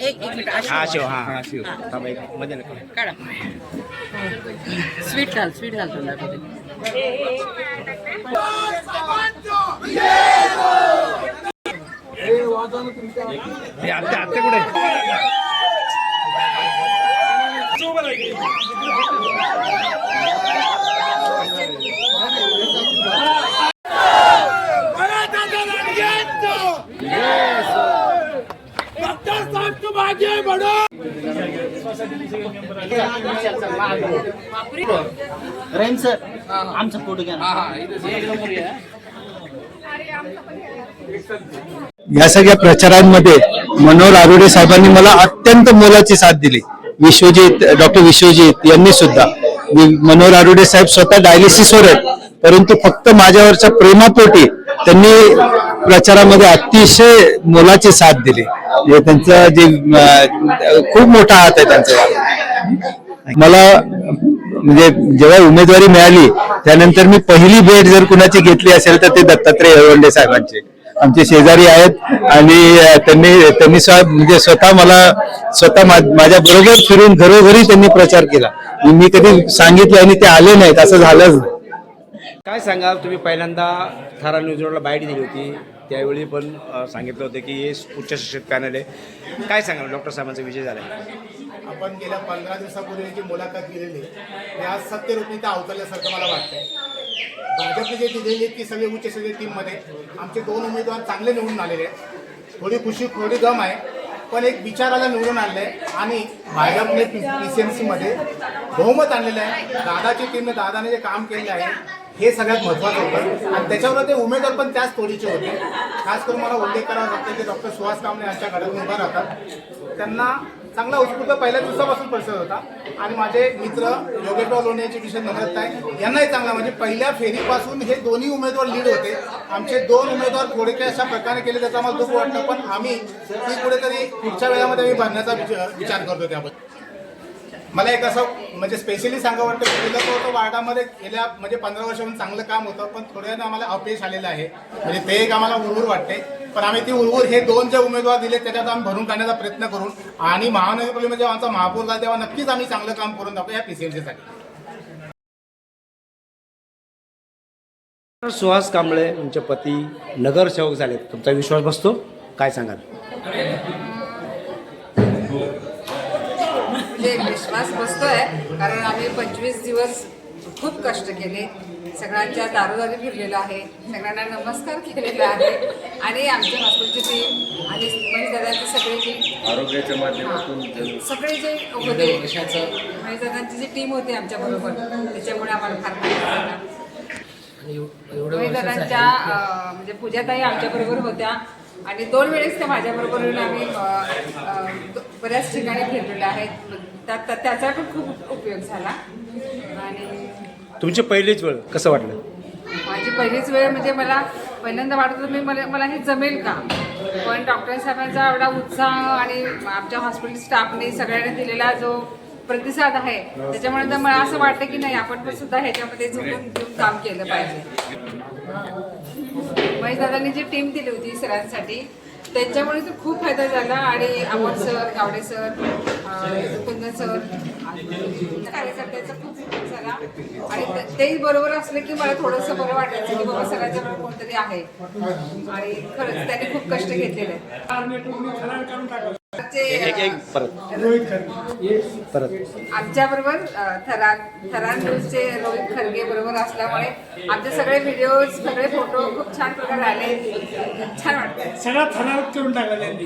एक मिनिट हा शिव हा शिव थांबा एक मध्ये नका काढा. स्वीट घाल तोंडामध्ये. आत्ता आत्ता कुठे रहीम सर आमचा फोटो घ्या. या सगळ्या प्रचारांमध्ये मनोहर आरोडे साहेबांनी मला अत्यंत मोलाची साथ दिली. डॉक्टर विश्वजित यांनी सुद्धा. मनोहर आरोडे साहेब स्वतः डायलिसिसवर आहेत, परंतु फक्त माझ्यावरच्या प्रेमापोटी त्यांनी प्रचारामध्ये अतिशय मोलाची साथ दिली. त्यांचं जे खूप मोठा हात आहे त्यांचा. मला म्हणजे जेव्हा उमेदवारी मिळाली त्यानंतर मी पहिली भेट जर कुणाची घेतली असेल तर ते दत्तात्रय येळवंडे साहेबांचे. आमचे शेजारी आहेत आणि त्यांनी म्हणजे स्वतः माझ्या बरोबर फिरून घरोघरी त्यांनी प्रचार केला. मी कधी सांगितलं आणि ते आले नाहीत असं झालंच नाही. काय सांगाल तुम्ही पहिल्यांदा थारा न्यूजला बाईट दिली होती, त्यावेळी पण सांगितलं होतं की हे उच्च शिक्षित पॅनल आहे. काय सांगाल डॉक्टर साहेबांचा विजय झाला? आपण गेल्या 15 दिवसापूर्वी जी मुलाखत दिलेली ते आज सत्यरूपीता अवतरल्यासारखं मला वाटतंय. भाजपने जे दिलेली ती सगळे उच्च शिक्षित टीममध्ये आमचे 2 उमेदवार चांगले निवडून आलेले आहेत. थोडी खुशी थोडी गम आहे, पण एक विचाराला निवडून आणलंय आणि भाजपने PCMC मध्ये बहुमत आणलेलं आहे. दादाची टीमने दादाने जे काम केलेलं आहे हे सगळ्यात महत्त्वाचं होतं आणि त्याच्यावर ते उमेदवार पण त्याच तोडीचे होते. खास करून मला उल्लेख करावा लागतो की डॉक्टर सुहास कांबळे यांच्या घरातून उभा राहतात. त्यांना चांगला उत्स्फूर्त पहिल्या दिवसापासून परिचय होता आणि माझे मित्र योगेशराव लोणे यांचे विषय नम्रता आहे यांनाही चांगला, म्हणजे पहिल्या फेरीपासून हे दोन्ही उमेदवार लीड होते. आमचे 2 उमेदवार थोडेसे अशा प्रकारे केले त्याचं आम्हाला दुःख वाटतं, पण आम्ही ती कुठेतरी पुढच्या वेळामध्ये आम्ही भरण्याचा विचार करतो. त्याबद्दल मला एक असं म्हणजे स्पेशली सांगावं वाटतं की गेल्या वार्डामध्ये गेल्या म्हणजे 15 वर्षापासून चांगलं काम होतं, पण थोड्यानं आम्हाला अपयश आलेलं आहे. म्हणजे ते एक आम्हाला उरवूर वाटते, पण आम्ही ती उरवूर हे 2 जे उमेदवार दिले त्याच्यात आम्ही भरून काढण्याचा प्रयत्न करून आणि महानगरपालिकेमध्ये जेव्हा आमचा महापौर झाला तेव्हा नक्कीच आम्ही चांगलं काम करून दाखवू या PCMC साठी. सुहास कांबळे तुमचे पती नगरसेवक झाले, तुमचा विश्वास बसतो? काय सांगाल? विश्वास बसतोय, कारण आम्ही 25 दिवस खूप कष्ट केले, सगळ्यांच्या दारोदारी फिरलेलो आहे, सगळ्यांना नमस्कार केलेला आहे आणि आमच्या हॉस्पिटलची टीम आणि महेशदादांची सगळी जी आरोग्याच्या माध्यमातून सगळे जे होते महेशदादांची जी टीम होती आमच्याबरोबर, त्याच्यामुळे आम्हाला फार फायदा झाला. महेशदादांच्या म्हणजे पूजाताई आमच्याबरोबर होत्या आणि 2 वेळेस त्या माझ्याबरोबर येऊन आम्ही बऱ्याच ठिकाणी फिरलेलो आहेत. त्याचा पण खूप उपयोग झाला. आणि तुमची पहिलीच वेळ कसं वाटलं? माझी पहिलीच वेळ म्हणजे मला पहिल्यांदा वाटत होतं मला हे जमेल का, पण डॉक्टर साहेबांचा एवढा उत्साह आणि आमच्या हॉस्पिटल स्टाफने सगळ्यांनी दिलेला जो प्रतिसाद आहे त्याच्यामुळे तर मला असं वाटतं की नाही आपण पण सुद्धा ह्याच्यामध्ये झुकून काम केलं पाहिजे. महेशदादांनी जी टीम दिली होती सरांसाठी त्यांच्यामुळे तर खूप फायदा झाला आणि अमोल सर, गावडे सर, कुंदन सर कार्यकर्त्यांचा खूप उपयोग झाला आणि तेही बरोबर असले की मला थोडंसं बरं वाटायचं की बाबा सगळ्यांच्या बरोबर कोणतरी आहे आणि खरंच त्यांनी खूप कष्ट घेतलेले आहेत. आमच्या बरोबर थरार न्यूजचे रोहित खरगे बरोबर असल्यामुळे आमचे सगळे व्हिडिओ सगळे फोटो खूप छान प्रकारे आले, छान वाटतं. सगळा थरारच करून टाकला त्यांनी.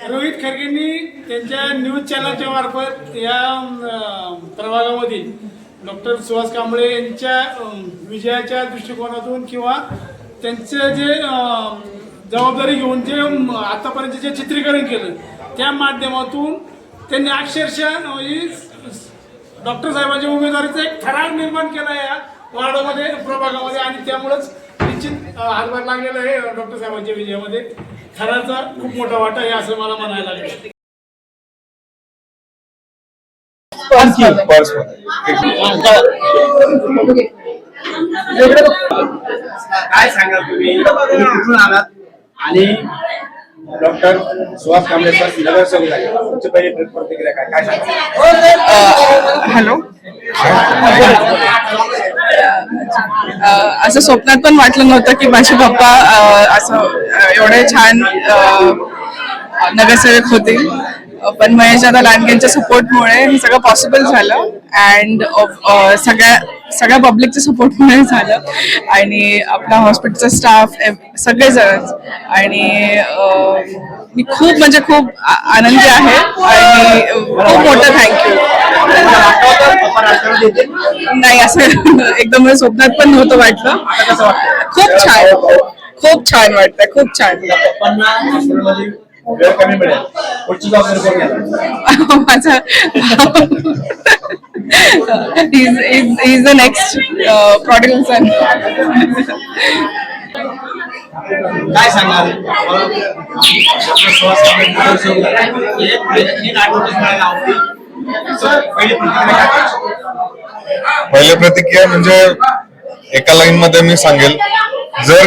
रोहित खरगेंनी त्यांच्या न्यूज चॅनलच्या मार्फत या प्रभागामधील डॉक्टर सुहास कांबळे यांच्या विजयाच्या दृष्टिकोनातून किंवा त्यांचं जे जबाबदारी घेऊन जे आतापर्यंत जे चित्रीकरण केलं त्या माध्यमातून त्यांनी अक्षरशः डॉक्टर साहेबांच्या उमेदवारीचा एक थरार निर्माण केला या वार्डामध्ये प्रभागामध्ये आणि त्यामुळेच निश्चित हातभार लागलेला आहे डॉक्टर साहेबांच्या विजयामध्ये. थराचा खूप मोठा वाटा आहे असं मला म्हणायला लागेल. काय सांगाल तुम्ही कुठून आलात आणि डॉक्टर सुहास कांबळे सर नगरसेवक आहे, तुमची पहिली प्रतिक्रिया काय सांगाल? हॅलो. असं स्वप्नात पण वाटलं नव्हतं की माझे पप्पा असं एवढे छान नगरसेवक होतील, पण महेश दादा लांडगेंच्या सपोर्टमुळे हे सगळं पॉसिबल झालं अँड सगळ्या पब्लिकच्या सपोर्टमुळे झालं आणि आपला हॉस्पिटलचा स्टाफ सगळेजण आणि मी खूप आनंदी आहे आणि खूप मोठं थँक्यू. नाही असं एकदम स्वप्नात पण नव्हतं वाटलं. खूप छान वाटतंय, खूप छान. वेळ कमी मिळेल, पुढची जबाबदारी कोण घेणार? माझा is the next prodigal son. काय सांगाल? डॉक्टर सुहास कांबळे नगरसेवक आहे. एक आठवड्यात मिळायला आवडती. पहिली प्रतिक्रिया काय? पहिली प्रतिक्रिया म्हणजे एका लाईन मध्ये मी सांगेल, जर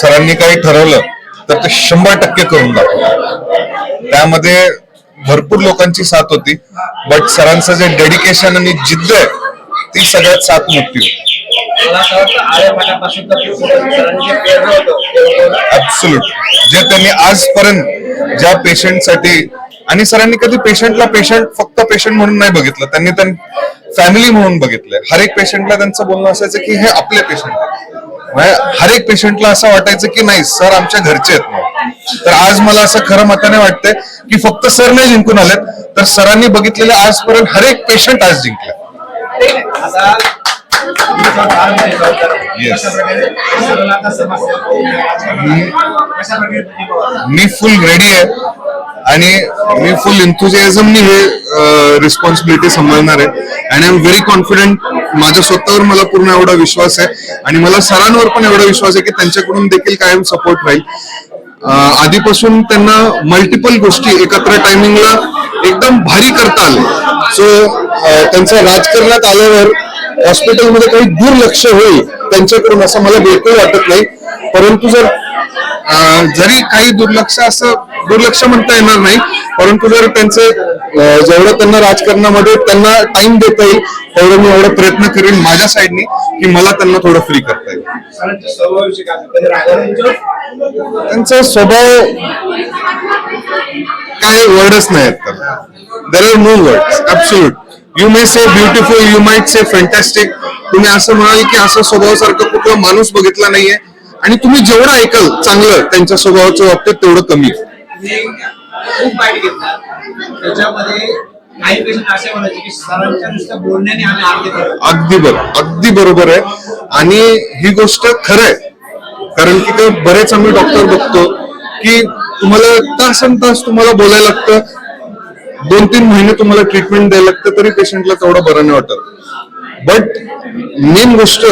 सरांनी काही ठरवलं तर ते 100% करून दाखवलं. त्यामध्ये भरपूर लोकांची साथ होती, बट सरांचं जे डेडिकेशन आणि जिद्द आहे ती सगळ्यात साथ मोठी होती. मला असं वाटतं आळेपाटापासून तर सरांनी जे पेरलं होतं ऍब्सोल्युट जे त्यांनी आजपर्यंत ज्या पेशंटसाठी, आणि सरांनी कधी पेशंटला फक्त पेशंट म्हणून नाही बघितलं, त्यांनी फॅमिली म्हणून बघितलंय. हर एक पेशंटला त्यांचं बोलणं असायचं की हे आपले पेशंट आहेत. हर एक पेशंटला असं वाटायचं की नाही सर आमच्या घरचे आहेत. तर आज मला असं खरं मताने वाटतंय की फक्त सर नाही जिंकून आलेत, तर सरांनी बघितलेले आजपर्यंत हर एक पेशंट आज जिंकले. Yes. मी फुल रेडी आहे आणि मी फुल एन्थुझियाझमनी हे रिस्पॉन्सिबिलिटी सांभाळणार आहे and I am very confident. माझ्या स्वतःवर मला पूर्ण एवढा विश्वास आहे आणि मला सरांवर पण एवढा विश्वास आहे की त्यांच्याकडून देखील कायम सपोर्ट राहील. आधीपासून त्यांना मल्टिपल गोष्टी एकत्र टायमिंगला एकदम भारी करता आले. सो त्यांचं राजकारणात आल्यावर हॉस्पिटलमध्ये काही दुर्लक्ष होईल त्यांच्याकडून असं मला बिलकुल वाटत नाही. परंतु जरी काही दुर्लक्ष म्हणता येणार नाही, परंतु जर त्यांचं जेवढं त्यांना राजकारणामध्ये त्यांना टाइम देता येईल तेवढं मी एवढा प्रयत्न करेन माझ्या साईडनी की मला त्यांना थोडं फ्री करता येईल. त्यांचा स्वभाव काय वर्डच नाही आहेत. There are no words. Absolute. You may say beautiful, you might say fantastic. तुम्ही असं म्हणाल की असं स्वभावासारखं कुठला माणूस बघितला नाहीये आणि तुम्ही जेवढं ऐकाल चांगलं त्यांच्या स्वभावाच्या बाबतीत तेवढं कमी. खूप बाईट घेतला त्याच्यामध्ये काही पेशंट असे म्हणायचे की सरांच्या नुसत्या बोलण्याने आम्ही अगदी बरोबर आहे आणि ही गोष्ट खरं आहे. कारण की ते बरेच आम्ही डॉक्टर बघतो की तुम्हाला तास तुम्हाला बोलायला लागतं, 2-3 महिने तुम्हाला ट्रीटमेंट द्यायला लागतं तरी पेशंटला तेवढं बरं नाही वाटत. बट मेन गोष्ट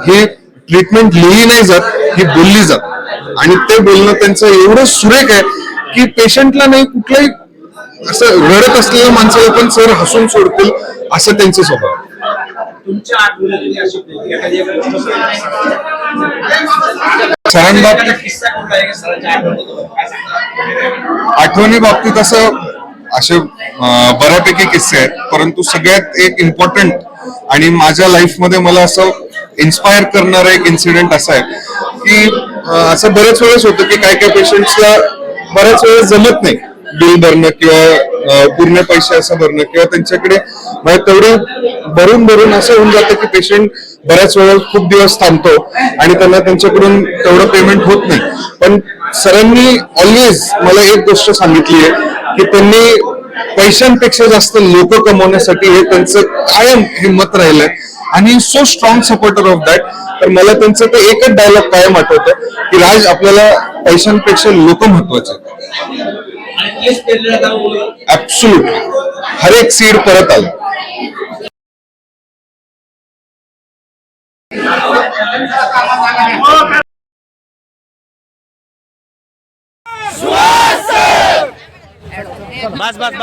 ही ट्रीटमेंट लिहिली नाही जात, ही बोलली जात आणि ते बोलणं त्यांचं एवढं सुरेख आहे की पेशंटला नाही कुठल्याही असं रडत असलेल्या माणसाला पण सर हसून सोडतील असं त्यांचं स्वभाव. तुमच्या आठवणीतली अशी सरांबाबतीत किस्सा कोणता आहे सरांच्या आठवणी बाबतीत असे बऱ्यापैकी किस्से आहेत, परंतु सगळ्यात एक इम्पॉर्टंट आणि माझ्या लाईफ मध्ये मला असं इन्स्पायर करणारा एक इन्सिडेंट असा आहे की असं बरेच वेळेस होतं की काही पेशंट्सला बऱ्याच वेळेस जमत नाही बिल भरणं किंवा पूर्ण पैसे असं भरणं किंवा त्यांच्याकडे तेवढं भरून असं होऊन जातं की पेशंट बऱ्याच वेळा खूप दिवस थांबतो आणि त्यांना त्यांच्याकडून तेवढं पेमेंट होत नाही. पण सरांनी ऑलवेज मला एक गोष्ट सांगितली आहे की त्यांनी पैशांपेक्षा जास्त लोक कमवण्यासाठी हे त्यांचं कायम हे मत राहिलंय आणि so strong supporter of that. तर मला त्यांचं ते एकच डायलॉग कायम आठवतं की राज आपल्याला पैशांपेक्षा लोक महत्वाचे. ऍब्सोल्युटली. हर एक सीड परत आलं. प्रयत्न बस बस